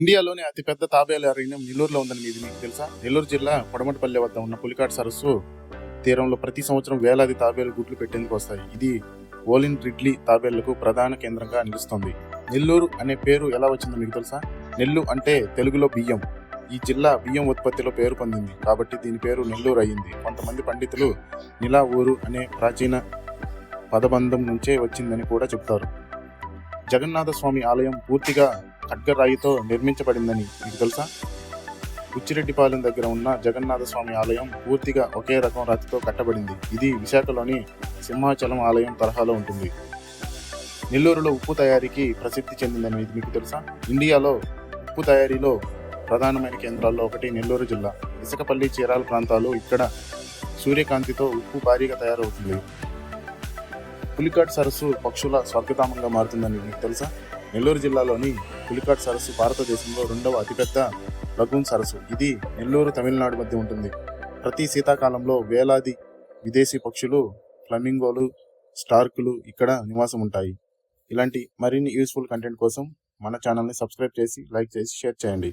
ఇండియాలోనే అతిపెద్ద తాబేలు అరణ్యం నెల్లూరులో ఉందని ఇది మీకు తెలుసా? నెల్లూరు జిల్లా పడమటిపల్లె వద్ద ఉన్న పులికాట్ సరస్సు తీరంలో ప్రతి సంవత్సరం వేలాది తాబేలు గుడ్లు పెట్టేందుకు వస్తాయి. ఇది ఓలిన్ రిడ్లీ తాబేళ్లకు ప్రధాన కేంద్రంగా నిలుస్తుంది. నెల్లూరు అనే పేరు ఎలా వచ్చిందో మీకు తెలుసా? నెల్లు అంటే తెలుగులో బియ్యం. ఈ జిల్లా బియ్యం ఉత్పత్తిలో పేరు పొందింది కాబట్టి దీని పేరు నెల్లూరు అయ్యింది. కొంతమంది పండితులు నిలా ఊరు అనే ప్రాచీన పదబంధం నుంచే వచ్చిందని కూడా చెప్తారు. జగన్నాథ స్వామి ఆలయం పూర్తిగా ఖడ్గరాయితో నిర్మించబడిందని మీకు తెలుసా? బుచ్చిరెడ్డిపాలెం దగ్గర ఉన్న జగన్నాథ స్వామి ఆలయం పూర్తిగా ఒకే రకం రాతితో కట్టబడింది. ఇది విశాఖలోని సింహాచలం ఆలయం తరహాలో ఉంటుంది. నెల్లూరులో ఉప్పు తయారీకి ప్రసిద్ధి చెందిందని ఇది మీకు తెలుసా? ఇండియాలో ఉప్పు తయారీలో ప్రధానమైన కేంద్రాల్లో ఒకటి నెల్లూరు జిల్లా. ఇసుకపల్లి, చీరాల ప్రాంతాలు ఇక్కడ సూర్యకాంతితో ఉప్పు భారీగా తయారవుతుంది. పులికాట్ సరస్సు పక్షుల స్వర్గధామంగా మారుతుందని మీకు తెలుసా? నెల్లూరు జిల్లాలోని పులికాట్ సరస్సు భారతదేశంలో 2వ అతిపెద్ద లగూన్ సరస్సు. ఇది నెల్లూరు, తమిళనాడు మధ్య ఉంటుంది. ప్రతి శీతాకాలంలో వేలాది విదేశీ పక్షులు, ఫ్లమింగోలు, స్టార్కులు ఇక్కడ నివాసం ఉంటాయి. ఇలాంటి మరిన్ని యూస్ఫుల్ కంటెంట్ కోసం మన ఛానల్ని సబ్స్క్రైబ్ చేసి, లైక్ చేసి, షేర్ చేయండి.